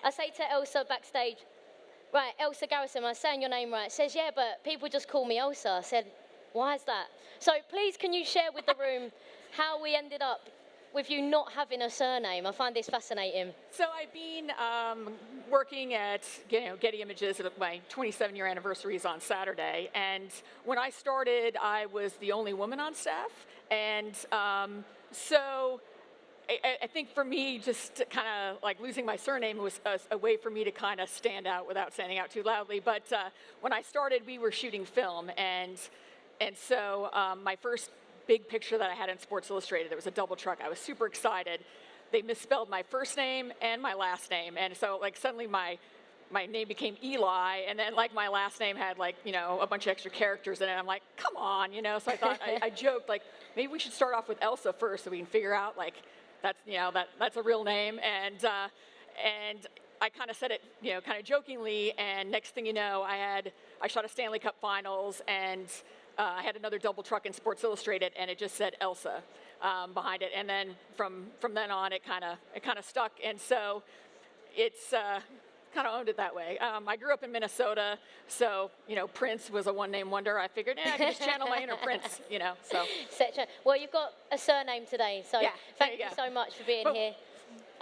I say to Elsa backstage, right, Elsa Garrison, am I saying your name right? Says, yeah, but people just call me Elsa. I said, why is that? So please, can you share with the room how we ended up with you not having a surname? I find this fascinating. So I've been working at Getty Images. My 27-year anniversary is on Saturday, and when I started, I was the only woman on staff, and so I think for me, just kind of like losing my surname was a way for me to kind of stand out without standing out too loudly. But when I started, we were shooting film, and so my first big picture that I had in Sports Illustrated, it was a double truck. I was super excited. They misspelled my first name and my last name, and so like suddenly my name became Eli, and then like my last name had like a bunch of extra characters in it. I'm like, come on, So I thought I joked like maybe we should start off with Elsa first, so we can figure out like that's a real name, and I kind of said it kind of jokingly, and next thing you know, I shot a Stanley Cup Finals, and I had another double truck in Sports Illustrated, and it just said Elsa behind it. And then from then on, it kind of stuck. And so it's kind of owned it that way. I grew up in Minnesota, so Prince was a one-name wonder. I figured, I could just channel my inner Prince, So. Well, you've got a surname today, so yeah, thank you so much for being here.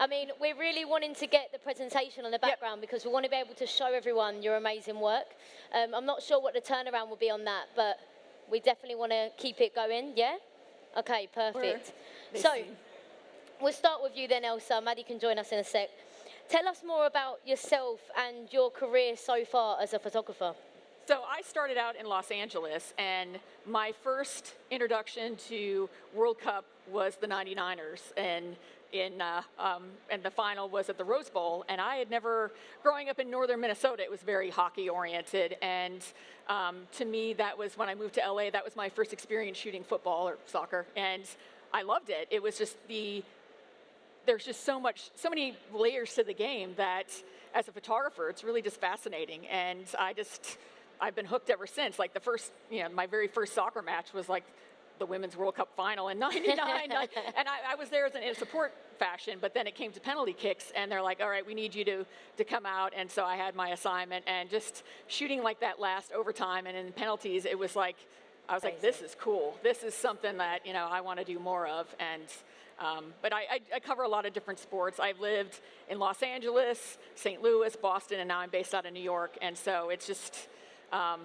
I mean, we're really wanting to get the presentation on the background because we want to be able to show everyone your amazing work. I'm not sure what the turnaround will be on that, but we definitely want to keep it going, yeah? Okay, perfect. So, we'll start with you then, Elsa. Maddie can join us in a sec. Tell us more about yourself and your career so far as a photographer. So I started out in Los Angeles, and my first introduction to World Cup was the 99ers, and the final was at the Rose Bowl, and I had never, growing up in northern Minnesota, it was very hockey oriented, and to me that was, when I moved to LA, that was my first experience shooting football or soccer, and I loved it. It was just there's just so many layers to the game that as a photographer, it's really just fascinating, and I've been hooked ever since. Like my very first soccer match was like the Women's World Cup final in '99, and I was there in a support fashion, but then it came to penalty kicks, and they're like, all right, we need you to come out, and so I had my assignment, and just shooting like that last overtime and in penalties, it was like, I was like, this is cool. This is something that, I want to do more of, and but I cover a lot of different sports. I've lived in Los Angeles, St. Louis, Boston, and now I'm based out of New York, and so it's just, I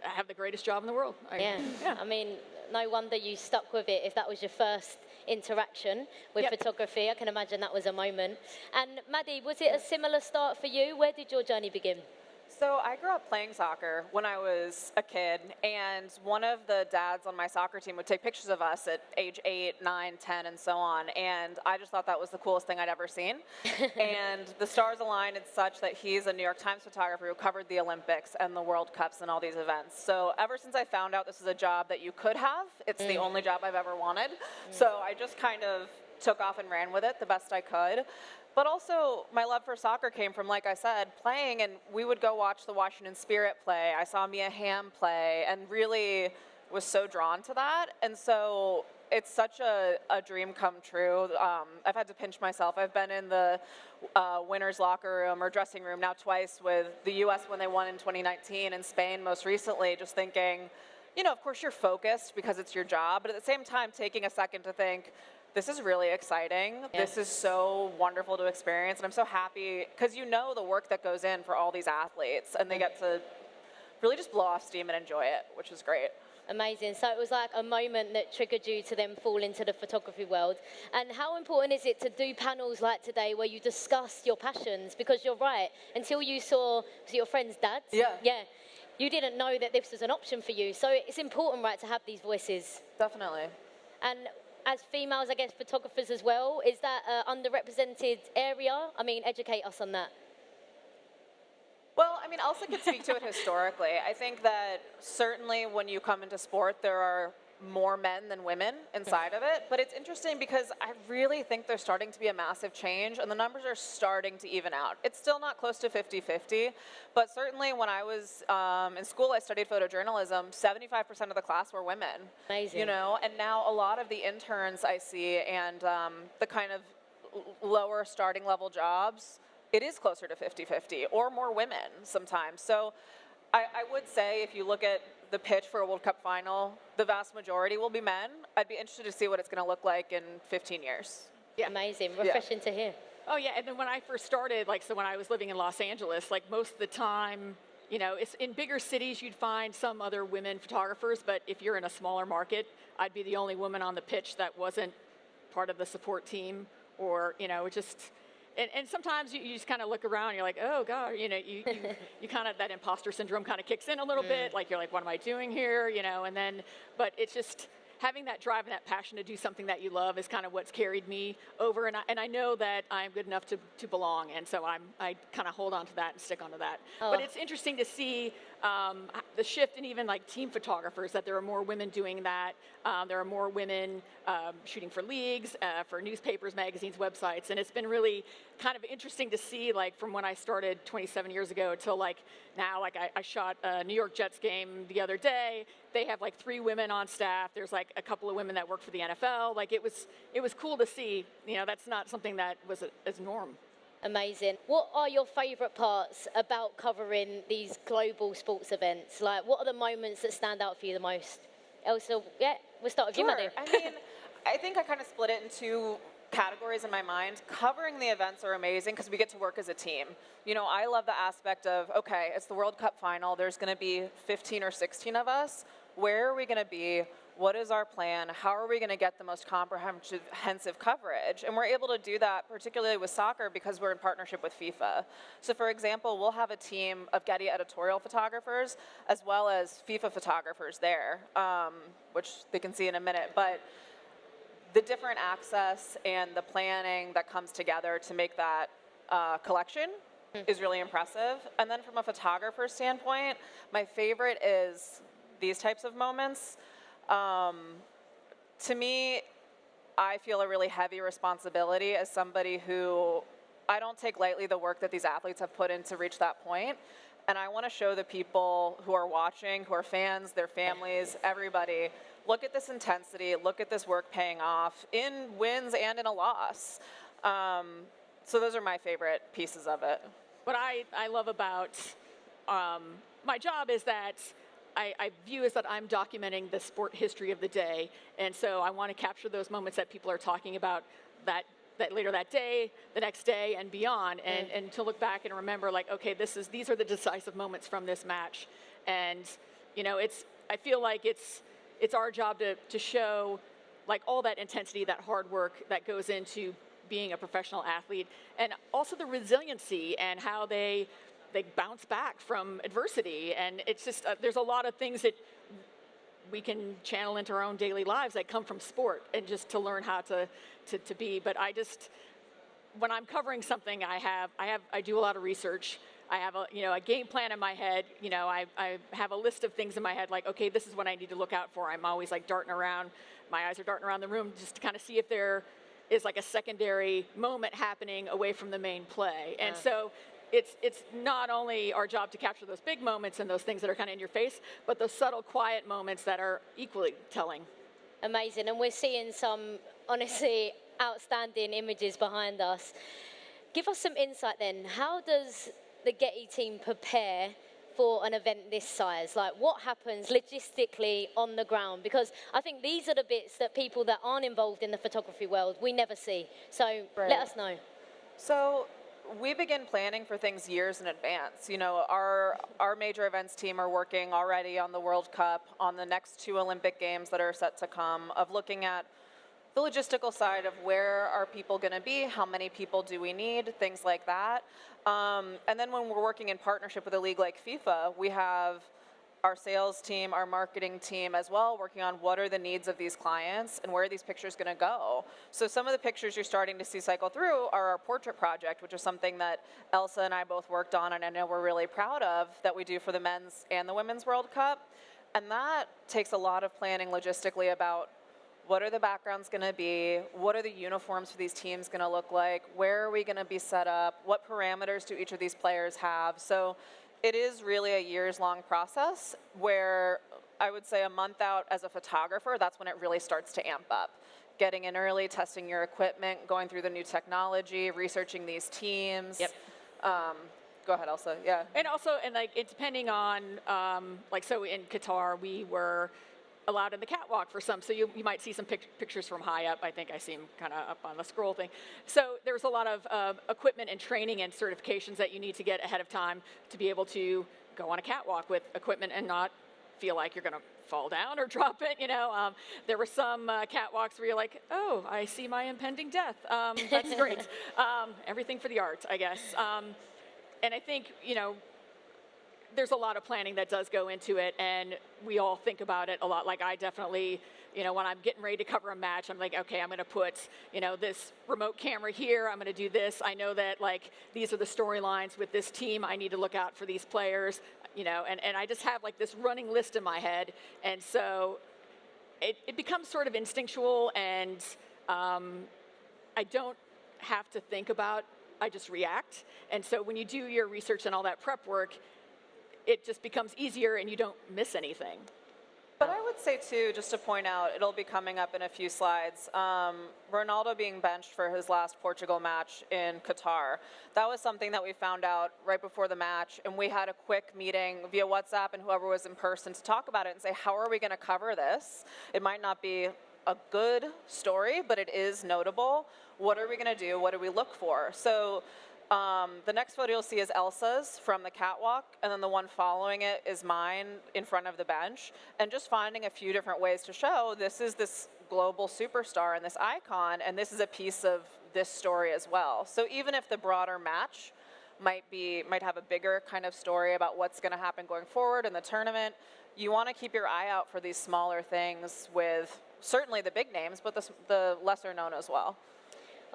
have the greatest job in the world. Yeah. I mean, no wonder you stuck with it if that was your first interaction with photography. I can imagine that was a moment. And Maddie, was it a similar start for you? Where did your journey begin? So I grew up playing soccer when I was a kid, and one of the dads on my soccer team would take pictures of us at age 8, 9, 10, and so on, and I just thought that was the coolest thing I'd ever seen. And the stars aligned. It's such that he's a New York Times photographer who covered the Olympics and the World Cups and all these events. So ever since I found out this is a job that you could have, it's the only job I've ever wanted. So I just kind of took off and ran with it the best I could. But also, my love for soccer came from, like I said, playing, and we would go watch the Washington Spirit play. I saw Mia Hamm play, and really was so drawn to that. And so it's such a dream come true. I've had to pinch myself. I've been in the winner's locker room or dressing room now twice with the U.S. when they won in 2019, and Spain most recently, just thinking, of course you're focused because it's your job, but at the same time taking a second to think, this is really exciting. Yeah. This is so wonderful to experience, and I'm so happy because the work that goes in for all these athletes, and they get to really just blow off steam and enjoy it, which is great. Amazing. So it was like a moment that triggered you to then fall into the photography world. And how important is it to do panels like today where you discuss your passions? Because you're right, until you saw your friend's dads, you didn't know that this was an option for you. So it's important, right, to have these voices. Definitely. And as females, I guess, photographers as well, is that an underrepresented area? I mean, educate us on that. Well, I mean, Elsa could speak to it historically. I think that certainly when you come into sport, there are more men than women inside of it. But it's interesting because I really think there's starting to be a massive change, and the numbers are starting to even out. It's still not close to 50-50, but certainly when I was in school, I studied photojournalism, 75% of the class were women. Amazing. And now a lot of the interns I see and the kind of lower starting level jobs, it is closer to 50-50 or more women sometimes. So I would say if you look at the pitch for a World Cup final, the vast majority will be men. I'd be interested to see what it's going to look like in 15 years. Yeah. Amazing, refreshing to hear. Oh yeah, and then when I first started, like, so when I was living in Los Angeles, like most of the time, you know, it's in bigger cities you'd find some other women photographers, but if you're in a smaller market, I'd be the only woman on the pitch that wasn't part of the support team, or, you know, just, and sometimes you just kind of look around and you're like, oh God, you know, you kind of, that imposter syndrome kind of kicks in a little bit, like you're like, what am I doing here, you know, and then, but it's just, having that drive and that passion to do something that you love is kind of what's carried me over, and I know that I'm good enough to belong, and so I kind of hold on to that and stick onto that. Oh. But it's interesting to see the shift in even like team photographers, that there are more women doing that. There are more women shooting for leagues, for newspapers, magazines, websites, and it's been really kind of interesting to see, like, from when I started 27 years ago till like now. Like I shot a New York Jets game the other day. They have like 3 women on staff. There's like a couple of women that work for the NFL. Like it was cool to see. You know, that's not something that was as norm. Amazing. What are your favourite parts about covering these global sports events? Like, what are the moments that stand out for you the most? Elsa, yeah, we'll start with you, Manu. I mean, I think I kind of split it into categories in my mind. Covering the events are amazing because we get to work as a team. You know, I love the aspect of, okay, it's the World Cup final. There's going to be 15 or 16 of us. Where are we going to be? What is our plan? How are we going to get the most comprehensive coverage? And we're able to do that, particularly with soccer, because we're in partnership with FIFA. So for example, we'll have a team of Getty editorial photographers as well as FIFA photographers there, which they can see in a minute. But the different access and the planning that comes together to make that collection is really impressive. And then from a photographer standpoint, my favorite is these types of moments. To me, I feel a really heavy responsibility as somebody who, I don't take lightly the work that these athletes have put in to reach that point. And I want to show the people who are watching, who are fans, their families, everybody, look at this intensity, look at this work paying off in wins and in a loss. So those are my favorite pieces of it. What I love about my job is that I view as that I'm documenting the sport history of the day, and so I want to capture those moments that people are talking about that later that day, the next day, and beyond, and to look back and remember, like, okay, these are the decisive moments from this match, and you know, I feel like it's our job to show, like, all that intensity, that hard work that goes into being a professional athlete, and also the resiliency and how they bounce back from adversity. And it's just, there's a lot of things that we can channel into our own daily lives that come from sport, and just to learn how to be. But when I'm covering something, I do a lot of research. I have a game plan in my head. You know, I have a list of things in my head, like, okay, this is what I need to look out for. I'm always like darting around, my eyes are darting around the room just to kind of see if there is like a secondary moment happening away from the main play. And so it's not only our job to capture those big moments and those things that are kind of in your face, but those subtle, quiet moments that are equally telling. Amazing, and we're seeing some, honestly, outstanding images behind us. Give us some insight then. How does the Getty team prepare for an event this size? Like, what happens logistically on the ground? Because I think these are the bits that people that aren't involved in the photography world, we never see. So let us know. So we begin planning for things years in advance. You know, our major events team are working already on the World Cup, on the next 2 Olympic Games that are set to come, of looking at the logistical side of where are people going to be, how many people do we need, things like that. And then when we're working in partnership with a league like FIFA, we have our sales team, our marketing team as well, working on what are the needs of these clients and where are these pictures going to go. So some of the pictures you're starting to see cycle through are our portrait project, which is something that Elsa and I both worked on, and I know we're really proud of, that we do for the men's and the women's World Cup. And that takes a lot of planning logistically about what are the backgrounds going to be, what are the uniforms for these teams going to look like, where are we going to be set up, what parameters do each of these players have. So it is really a years-long process where I would say a month out as a photographer, that's when it really starts to amp up. getting in early, testing your equipment, going through the new technology, researching these teams. Yep. Go ahead, Elsa. Yeah. And also, and like, it depending on, like, so in Qatar, we were allowed in the catwalk for some, so you might see some pictures from high up. I think I see them kind of up on the scroll thing. So there's a lot of equipment and training and certifications that you need to get ahead of time to be able to go on a catwalk with equipment and not feel like you're going to fall down or drop it, you know. There were some catwalks where you're like, oh, I see my impending death. That's great. Everything for the art, I guess. And I think, you know, there's a lot of planning that does go into it, and we all think about it a lot. Like, I definitely, you know, when I'm getting ready to cover a match, I'm like, okay, I'm going to put, you know, this remote camera here. I'm going to do this. I know that, like, these are the storylines with this team. I need to look out for these players, you know, and I just have, like, this running list in my head. And so it becomes sort of instinctual, and I don't have to think about, I just react. And so when you do your research and all that prep work, it just becomes easier and you don't miss anything. But I would say, too, just to point out, it'll be coming up in a few slides, Ronaldo being benched for his last Portugal match in Qatar. That was something that we found out right before the match, and we had a quick meeting via WhatsApp and whoever was in person to talk about it and say, how are we going to cover this? It might not be a good story, but it is notable. What are we going to do? What do we look for? So the next photo you'll see is Elsa's from the catwalk, and then the one following it is mine in front of the bench. And just finding a few different ways to show this is this global superstar and this icon, and this is a piece of this story as well. So even if the broader match might have a bigger kind of story about what's going to happen going forward in the tournament, you want to keep your eye out for these smaller things with certainly the big names, but the lesser known as well.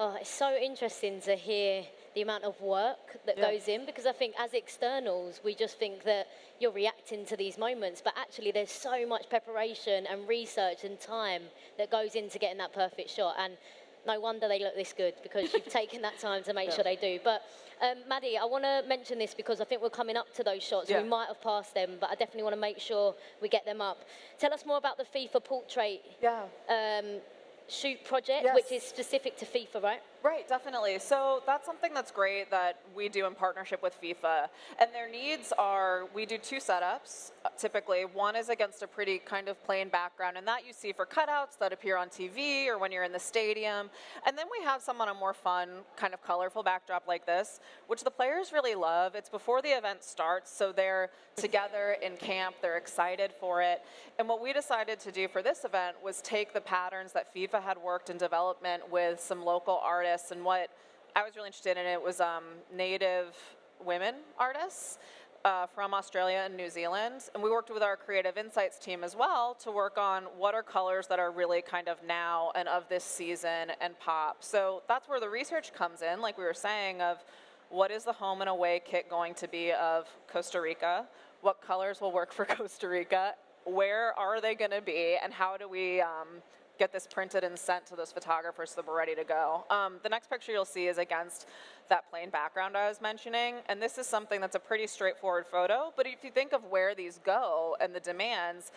Oh, it's so interesting to hear the amount of work that goes in, because I think as externals, we just think that you're reacting to these moments, but actually there's so much preparation and research and time that goes into getting that perfect shot. And no wonder they look this good, because you've taken that time to make sure they do. But Maddie, I want to mention this because I think we're coming up to those shots. We might have passed them, but I definitely want to make sure we get them up. Tell us more about the FIFA portrait shoot project, which is specific to FIFA, right? Right, definitely. So that's something that's great that we do in partnership with FIFA. And their needs are, we do two setups, typically. One is against a pretty kind of plain background, and that you see for cutouts that appear on TV or when you're in the stadium. And then we have some on a more fun, kind of colorful backdrop like this, which the players really love. It's before the event starts, so they're together in camp, they're excited for it. And what we decided to do for this event was take the patterns that FIFA had worked in development with some local artists, and what I was really interested in it was Native women artists from Australia and New Zealand. And we worked with our creative insights team as well to work on what are colors that are really kind of now and of this season and pop. So that's where the research comes in, like we were saying, of what is the home and away kit going to be of Costa Rica? What colors will work for Costa Rica? Where are they going to be? And how do we get this printed and sent to those photographers so we're ready to go. The next picture you'll see is against that plain background I was mentioning, and this is something that's a pretty straightforward photo, but if you think of where these go and the demands,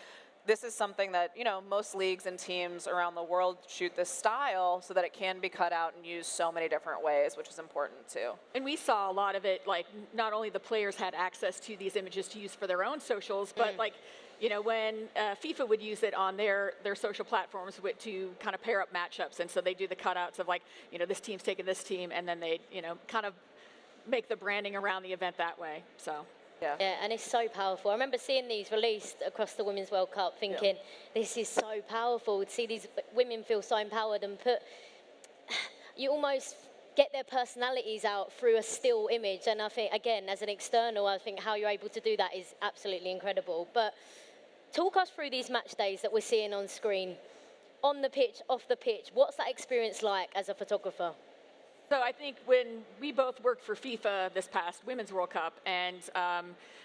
this is something that, you know, most leagues and teams around the world shoot this style so that it can be cut out and used so many different ways, which is important too. And we saw a lot of it, like, not only the players had access to these images to use for their own socials, but like, you know, when FIFA would use it on their social platforms to kind of pair up matchups, and so they do the cutouts of, like, you know, this team's taking this team, and then they, you know, kind of make the branding around the event that way. So. Yeah, and it's so powerful. I remember seeing these released across the Women's World Cup thinking, this is so powerful. To see these women feel so empowered and you almost get their personalities out through a still image. And I think, again, as an external, I think how you're able to do that is absolutely incredible. But talk us through these match days that we're seeing on screen. On the pitch, off the pitch, what's that experience like as a photographer? So I think when we both worked for FIFA this past Women's World Cup, and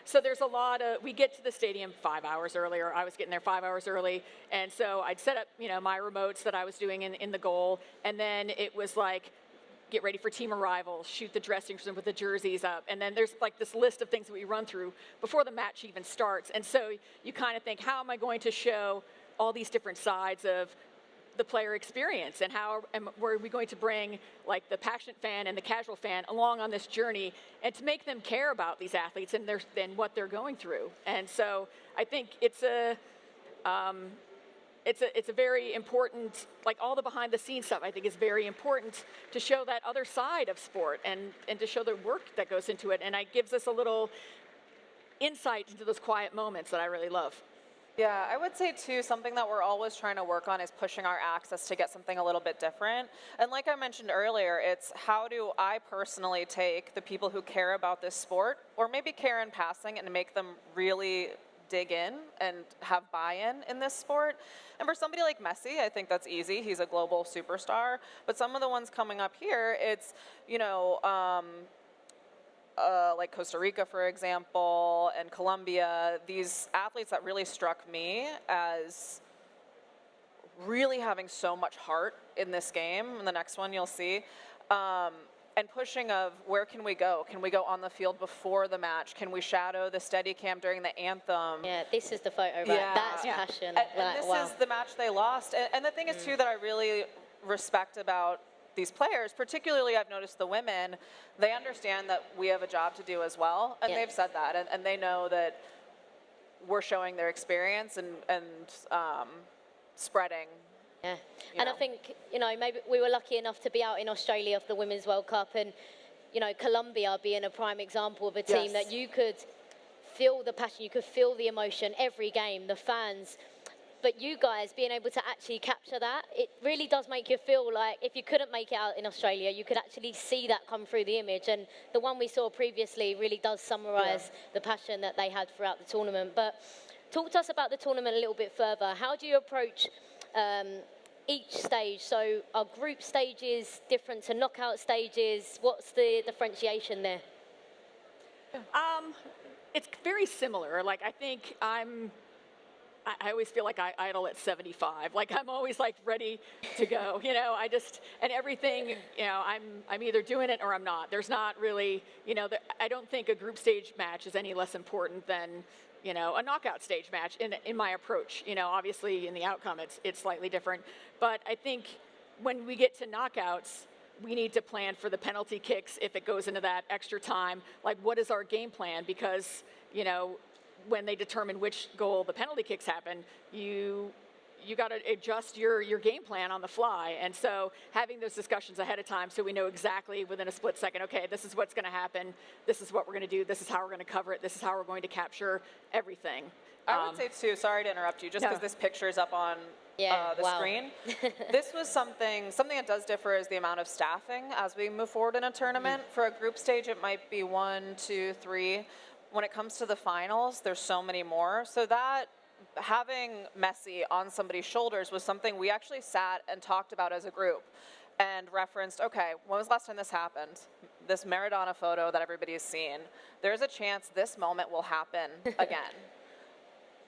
so there's a lot of, we get to the stadium 5 hours earlier. I was getting there 5 hours early, and so I'd set up, you know, my remotes that I was doing in the goal, and then it was like, get ready for team arrival, shoot the dressing room with the jerseys up, and then there's like this list of things that we run through before the match even starts. And so you kind of think, how am I going to show all these different sides of the player experience, and how were we going to bring like the passionate fan and the casual fan along on this journey, and to make them care about these athletes and what they're going through. And so I think it's a very important, like all the behind the scenes stuff I think is very important to show that other side of sport and to show the work that goes into it. And it gives us a little insight into those quiet moments that I really love. Yeah, I would say too, something that we're always trying to work on is pushing our access to get something a little bit different. And like I mentioned earlier, it's how do I personally take the people who care about this sport, or maybe care in passing, and make them really dig in and have buy-in in this sport. And for somebody like Messi, I think that's easy. He's a global superstar. But some of the ones coming up here, it's, you know, like Costa Rica, for example, and Colombia, these athletes that really struck me as really having so much heart in this game. In the next one, you'll see. And pushing of where can we go? Can we go on the field before the match? Can we shadow the Steadicam during the anthem? Yeah, this is the photo, right? Yeah. That's passion. And this is the match they lost. And the thing is, too, that I really respect about these players, particularly I've noticed the women, they understand that we have a job to do as well. And they've said that. And they know that we're showing their experience and spreading. Yeah, and I think, you know, maybe we were lucky enough to be out in Australia for the Women's World Cup, and, you know, Colombia being a prime example of a team that you could feel the passion, you could feel the emotion every game, the fans. But you guys being able to actually capture that, it really does make you feel like if you couldn't make it out in Australia, you could actually see that come through the image. And the one we saw previously really does summarise the passion that they had throughout the tournament. But talk to us about the tournament a little bit further. How do you approach each stage? So are group stages different to knockout stages? What's the differentiation there? It's very similar. Like, I think I always feel like I idle at 75. Like, I'm always like ready to go, you know, and everything, you know, I'm either doing it or I'm not. There's not really, you know, I don't think a group stage match is any less important than, you know, a knockout stage match in my approach. You know, obviously in the outcome it's slightly different. But I think when we get to knockouts, we need to plan for the penalty kicks if it goes into that extra time. Like, what is our game plan? Because, you know, when they determine which goal the penalty kicks happen, you got to adjust your game plan on the fly. And so having those discussions ahead of time so we know exactly within a split second, okay, this is what's going to happen, this is what we're going to do, this is how we're going to cover it, this is how we're going to capture everything. I would say, too, sorry to interrupt you, just because this picture is up on the screen. This was something that does differ is the amount of staffing as we move forward in a tournament. For a group stage, it might be 1, 2, 3. When it comes to the finals, there's so many more. So that having Messi on somebody's shoulders was something we actually sat and talked about as a group and referenced, okay, when was the last time this happened? This Maradona photo that everybody has seen. There's a chance this moment will happen again.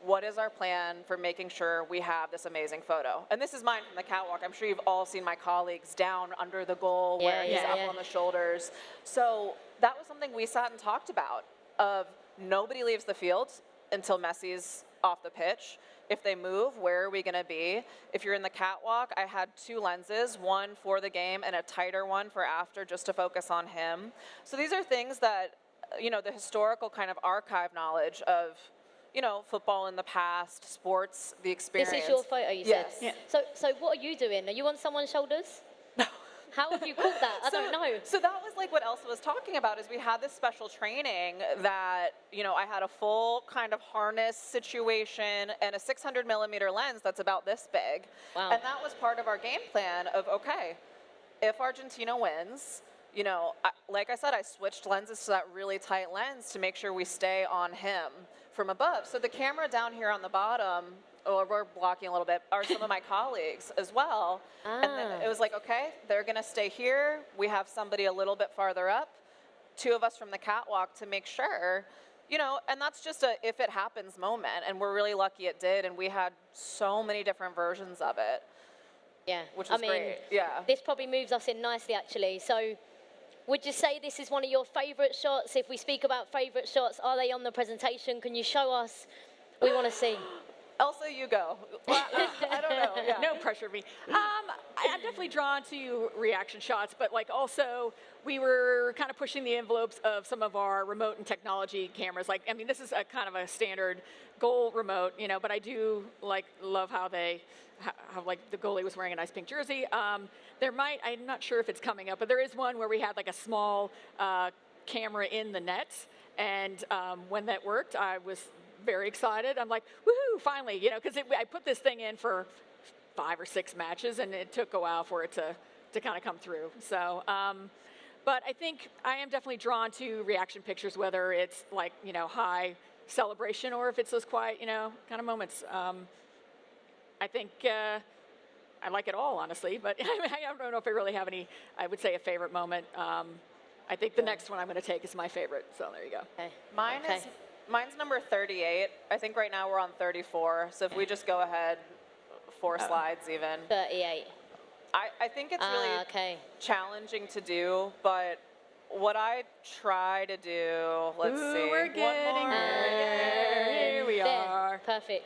What is our plan for making sure we have this amazing photo? And this is mine from the catwalk. I'm sure you've all seen my colleagues down under the goal where he's up on the shoulders. So that was something we sat and talked about, of nobody leaves the field until Messi's off the pitch. If they move, where are we going to be? If you're in the catwalk, I had 2 lenses, one for the game and a tighter one for after, just to focus on him. So these are things that, you know, the historical kind of archive knowledge of, you know, football in the past, sports, the experience. This is your photo, you said? Yes. Yeah. So what are you doing? Are you on someone's shoulders? No. How have you caught that? I don't know. So that was like what Elsa was talking about, is we had this special training that, you know, I had a full kind of harness situation and a 600 millimeter lens that's about this big. Wow. And that was part of our game plan of, okay, if Argentina wins, you know, like I said, I switched lenses to that really tight lens to make sure we stay on him from above. So the camera down here on the bottom, or we're blocking a little bit, are some of my colleagues as well. And then it was like, okay, they're going to stay here. We have somebody a little bit farther up, 2 of us from the catwalk to make sure, you know, and that's just a if it happens moment. And we're really lucky it did. And we had so many different versions of it. Yeah. Which was great. Yeah. This probably moves us in nicely, actually. So would you say this is one of your favorite shots? If we speak about favorite shots, are they on the presentation? Can you show us? We want to see. Elsa, you go. Well, I don't know. Yeah. No pressure me. I'm definitely drawn to reaction shots, but like also we were kind of pushing the envelopes of some of our remote and technology cameras. Like, I mean, this is a kind of a standard goal remote, you know, but I do love how like the goalie was wearing a nice pink jersey. I'm not sure if it's coming up, but there is one where we had like a small camera in the net, and when that worked, I was very excited. I'm like, woohoo, finally, you know, because I put this thing in for 5 or 6 matches, and it took a while for it to kind of come through. So, but I think I am definitely drawn to reaction pictures, whether it's like, you know, high celebration or if it's those quiet, you know, kind of moments. I think I like it all, honestly, but I don't know if I really have any, I would say, a favorite moment. I think the next one I'm going to take is my favorite, so there you go. Okay. Mine's number 38. I think right now we're on 34. So if we just go ahead 4 slides even. 38. I think it's really challenging to do, but what I try to do, let's see. We're getting there. Here we are. Perfect.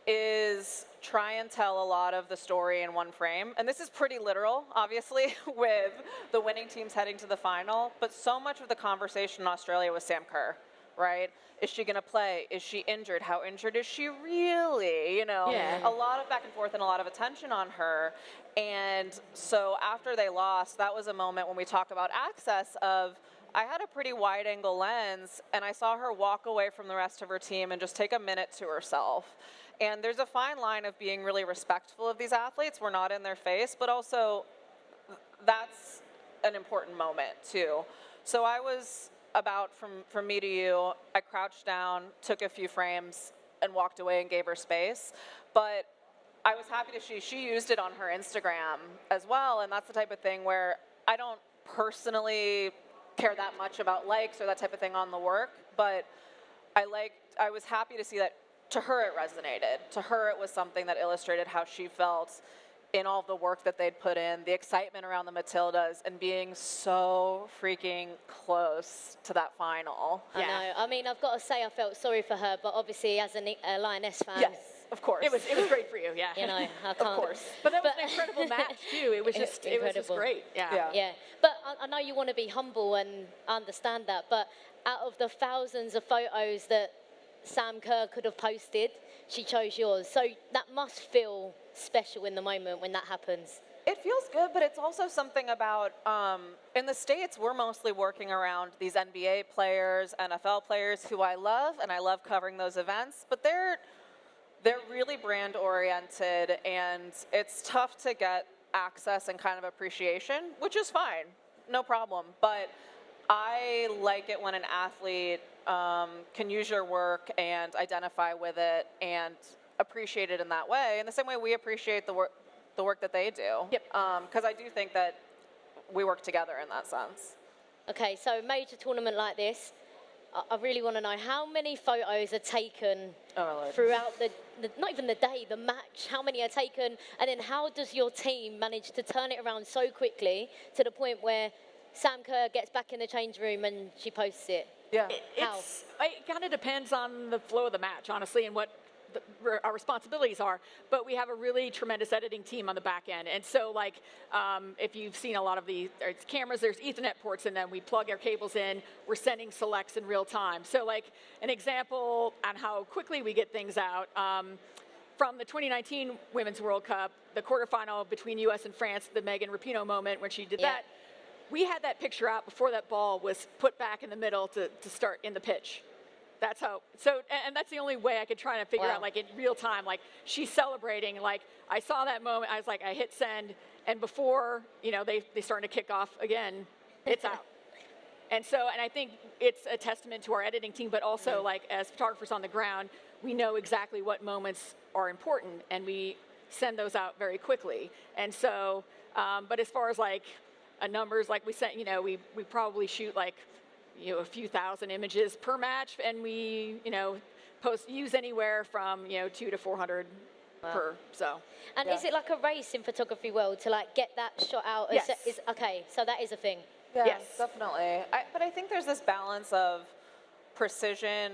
Is try and tell a lot of the story in one frame. And this is pretty literal, obviously, with the winning teams heading to the final. But so much of the conversation in Australia was Sam Kerr, right? Is she going to play? Is she injured? How injured is she really? You know, a lot of back and forth and a lot of attention on her. And so after they lost, that was a moment when we talk about access of, I had a pretty wide angle lens, and I saw her walk away from the rest of her team and just take a minute to herself. And there's a fine line of being really respectful of these athletes. We're not in their face, but also that's an important moment too. So I was about from me to you, I crouched down, took a few frames, and walked away and gave her space. But I was happy to she used it on her Instagram as well, and that's the type of thing where I don't personally care that much about likes or that type of thing on the work, but I was happy to see that to her it resonated. To her it was something that illustrated how she felt in all of the work that they'd put in, the excitement around the Matildas, and being so freaking close to that final. I know. I mean, I've got to say I felt sorry for her, but obviously as a Lioness fan, yes, of course. It was great for you, yeah. You know, I can't. Of course. But that was an incredible match too. It was just great. Yeah. But I know you want to be humble, and I understand that. But out of the thousands of photos that Sam Kerr could have posted, she chose yours. So that must feel special in the moment when that happens. It feels good, but it's also something about, in the States, we're mostly working around these NBA players, NFL players who I love, and I love covering those events, but they're really brand oriented, and it's tough to get access and kind of appreciation, which is fine, no problem. But I like it when an athlete can use your work and identify with it and appreciate it in that way, in the same way we appreciate the work that they do. Yep. Because I do think that we work together in that sense. Okay, so a major tournament like this, I really want to know how many photos are taken throughout the not even the day, the match, how many are taken, and then how does your team manage to turn it around so quickly to the point where Sam Kerr gets back in the change room and she posts it? Yeah. It kind of depends on the flow of the match, honestly, and what our responsibilities are, but we have a really tremendous editing team on the back end. And so, like, if you've seen a lot of the cameras, there's Ethernet ports in them. We plug our cables in. We're sending selects in real time. So, like, an example on how quickly we get things out, from the 2019 Women's World Cup, the quarterfinal between U.S. and France, the Megan Rapinoe moment when she did that, we had that picture out before that ball was put back in the middle to start in the pitch. That's how, and that's the only way I could try to figure out, like, in real time, like, she's celebrating, like, I saw that moment, I was like, I hit send, and before, you know, they started to kick off again, it's out. And so, and I think it's a testament to our editing team, but also, like, as photographers on the ground, we know exactly what moments are important, and we send those out very quickly. And so, but as far as, like, numbers, like we sent, you know, we probably shoot, like, you know, a few thousand images per match, and we, you know, use anywhere from, you know, 200 to 400 per. So. And is it like a race in photography world to, like, get that shot out? Yes. Okay, so that is a thing. Yes, definitely. But I think there's this balance of precision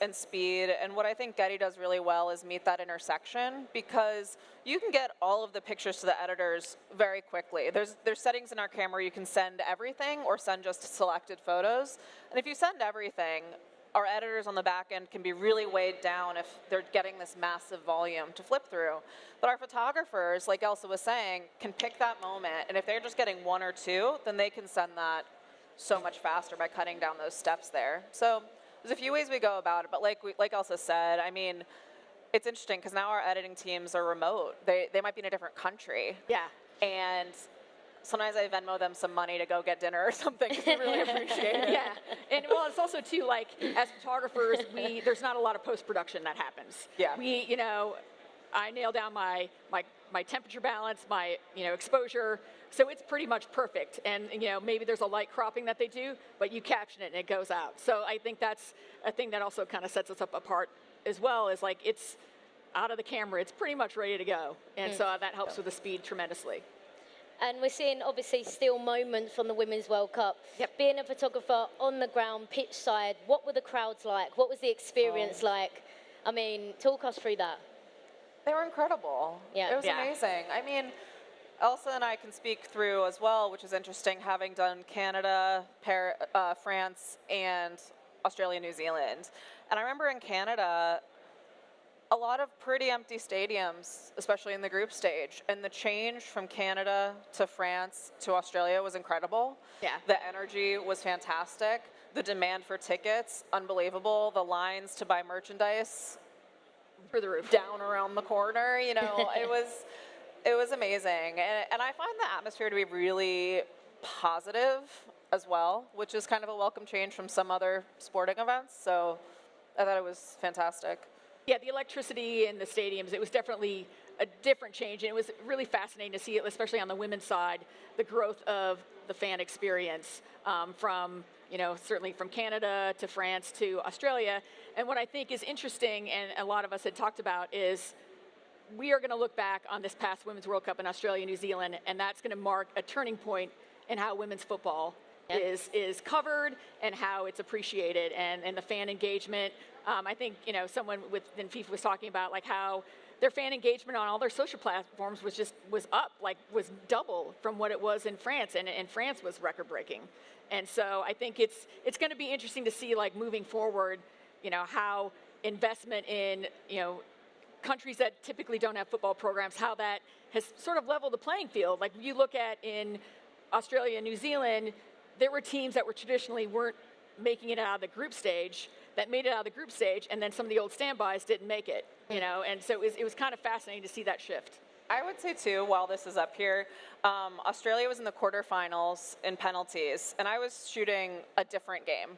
and speed. And what I think Getty does really well is meet that intersection, because you can get all of the pictures to the editors very quickly. There's settings in our camera you can send everything or send just selected photos. And if you send everything, our editors on the back end can be really weighed down if they're getting this massive volume to flip through. But our photographers, like Elsa was saying, can pick that moment, and if they're just getting one or two, then they can send that so much faster by cutting down those steps there. So there's a few ways we go about it, but like Elsa said, I mean, it's interesting because now our editing teams are remote. They might be in a different country. Yeah. And sometimes I Venmo them some money to go get dinner or something because we really appreciate it. Yeah, and well, it's also too, like, as photographers, there's not a lot of post-production that happens. Yeah. I nail down my temperature balance, my exposure, so it's pretty much perfect. And maybe there's a light cropping that they do, but you caption it and it goes out. So I think that's a thing that also kind of sets us up apart as well, is like it's out of the camera, it's pretty much ready to go, and so that helps with the speed tremendously. And we're seeing, obviously, still moments from the Women's World Cup. Yep. Being a photographer on the ground, pitch side, what were the crowds like? What was the experience like? I mean, talk us through that. They were incredible. Yeah. It was amazing. I mean, Elsa and I can speak through as well, which is interesting, having done Canada, France, and Australia, New Zealand. And I remember in Canada, a lot of pretty empty stadiums, especially in the group stage. And the change from Canada to France to Australia was incredible. Yeah. The energy was fantastic. The demand for tickets, unbelievable. The lines to buy merchandise Through the roof. down around the corner, it was amazing. And I find the atmosphere to be really positive as well, which is kind of a welcome change from some other sporting events. So I thought it was fantastic. Yeah, the electricity in the stadiums, it was definitely a different change, and it was really fascinating to see it, especially on the women's side, the growth of the fan experience from, certainly from Canada to France to Australia. And what I think is interesting, and a lot of us had talked about, is we are going to look back on this past Women's World Cup in Australia, New Zealand, and that's going to mark a turning point in how women's football is covered and how it's appreciated, and the fan engagement. I think someone within FIFA was talking about like how their fan engagement on all their social platforms was up, was double from what it was in France, and France was record breaking. And so I think it's going to be interesting to see, like, moving forward, how investment in countries that typically don't have football programs, how that has sort of leveled the playing field. Like you look at in Australia and New Zealand, there were teams that traditionally weren't making it out of the group stage that made it out of the group stage, and then some of the old standbys didn't make it, and so it was kind of fascinating to see that shift. I would say, too, while this is up here, Australia was in the quarterfinals in penalties, and I was shooting a different game.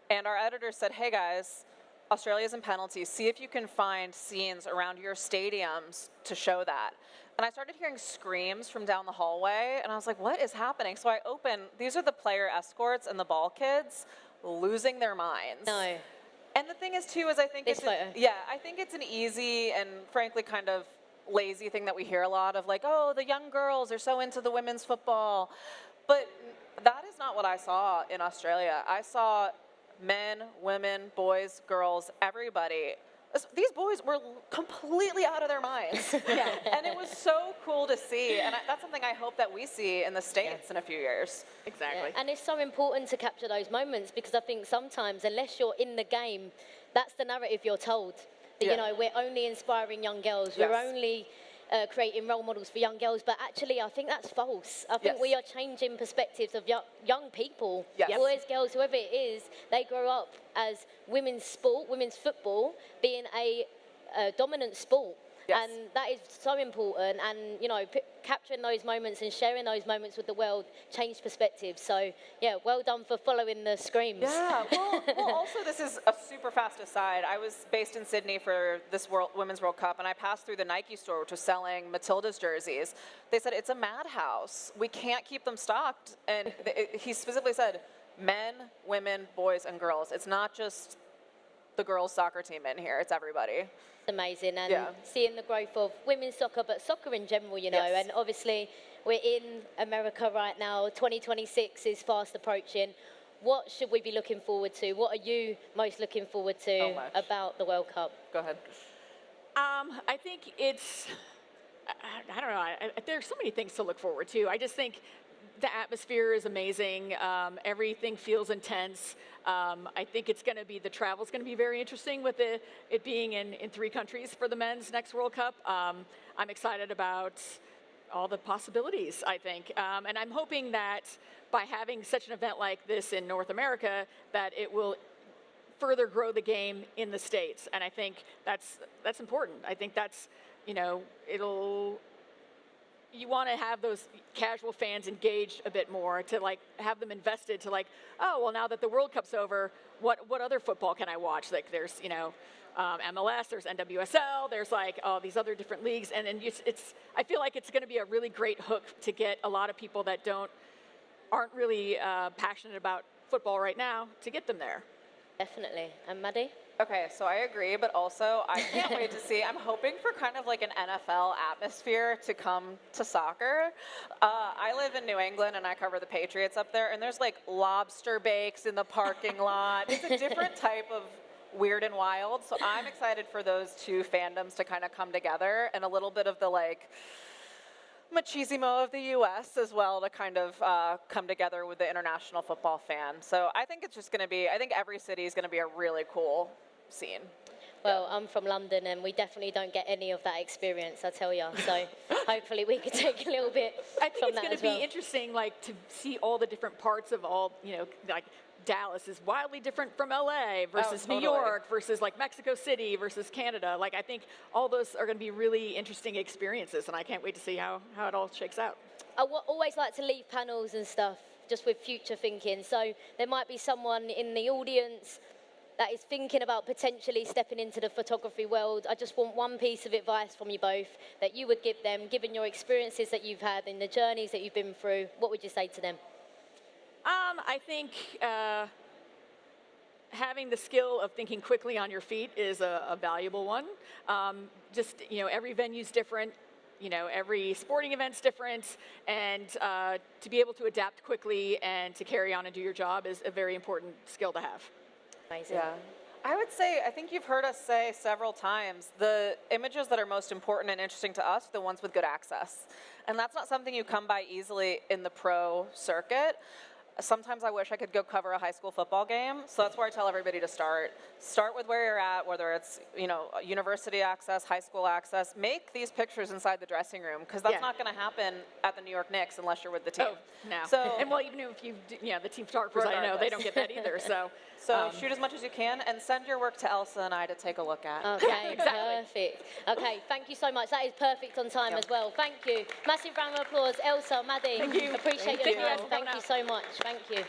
And our editor said, hey, guys, Australia's in penalties. See if you can find scenes around your stadiums to show that. And I started hearing screams from down the hallway, and I was like, what is happening? So I open, these are the player escorts and the ball kids losing their minds. No. And the thing is, too, is I think I think it's an easy and frankly kind of lazy thing that we hear a lot of, like, oh, the young girls are so into the women's football. But that is not what I saw in Australia. I saw men, women, boys, girls, everybody. These boys were completely out of their minds. And it was so cool to see. And that's something I hope that we see in the States in a few years. Exactly. Yeah. And it's so important to capture those moments, because I think sometimes, unless you're in the game, that's the narrative you're told. That, we're only inspiring young girls. Yes. We're only creating role models for young girls. But actually, I think that's false. I think we are changing perspectives of young people, boys, girls, whoever it is. They grow up as women's sport, women's football being a dominant sport. Yes. And that is so important. And, capturing those moments and sharing those moments with the world changed perspectives. So, well done for following the screams. Yeah, well, also this is a super fast aside. I was based in Sydney for this Women's World Cup, and I passed through the Nike store, which was selling Matilda's jerseys. They said, it's a madhouse. We can't keep them stocked. And he specifically said, men, women, boys, and girls. It's not just the girls' soccer team in here. It's everybody. Amazing, and seeing the growth of women's soccer, but soccer in general, and obviously we're in America right now. 2026 is fast approaching. what should we be looking forward to? What are you most looking forward to about the World Cup? Go ahead. I think it's, I don't know, there's so many things to look forward to. I just think the atmosphere is amazing. Everything feels intense. I think it's going to be, the travel's going to be very interesting with it being in 3 countries for the men's next World Cup. I'm excited about all the possibilities, I think. And I'm hoping that by having such an event like this in North America, that it will further grow the game in the States. And I think that's important. I think that's, you know, you want to have those casual fans engaged a bit more, to like have them invested, to like, oh, well, now that the World Cup's over, what other football can I watch? Like there's, you know, MLS, there's NWSL, there's like all these other different leagues. And then I feel like it's going to be a really great hook to get a lot of people that aren't really passionate about football right now, to get them there. Definitely. And Maddie? Okay, so I agree, but also I can't wait to see. I'm hoping for kind of like an NFL atmosphere to come to soccer. I live in New England and I cover the Patriots up there, and there's like lobster bakes in the parking lot. It's a different type of weird and wild. So I'm excited for those 2 fandoms to kind of come together, and a little bit of the like machismo of the U.S. as well to kind of come together with the international football fan. So I think it's just going to be, I think every city is going to be a really cool scene. Well, I'm from London, and we definitely don't get any of that experience, I tell you. So hopefully we could take a little bit I think from it's that going as to be well. interesting, like, to see all the different parts of all, you know, like Dallas is wildly different from LA versus totally. New York versus like Mexico City versus Canada. Like, I think all those are going to be really interesting experiences, and I can't wait to see how it all shakes out. I always like to leave panels and stuff just with future thinking. So there might be someone in the audience that is thinking about potentially stepping into the photography world. I just want one piece of advice from you both that you would give them, given your experiences that you've had and the journeys that you've been through. What would you say to them? I think having the skill of thinking quickly on your feet is a valuable one. Just, you know, every venue's different. You know, every sporting event's different, and to be able to adapt quickly and to carry on and do your job is a very important skill to have. Amazing. Yeah. I would say, I think you've heard us say several times, the images that are most important and interesting to us are the ones with good access. And that's not something you come by easily in the pro circuit. Sometimes I wish I could go cover a high school football game, so that's where I tell everybody to start. Start with where you're at, whether it's, you know, university access, high school access. Make these pictures inside the dressing room, because that's not going to happen at the New York Knicks unless you're with the team. Oh, no. So, and well, even if the team photographers, I know they don't get that either. So shoot as much as you can, and send your work to Elsa and I to take a look at. Okay, exactly. perfect. Okay, thank you so much. That is perfect on time as well. Thank you. Massive round of applause. Elsa, Maddie. Thank you. Appreciate Thank your you. time. Thank you so much. Thank you.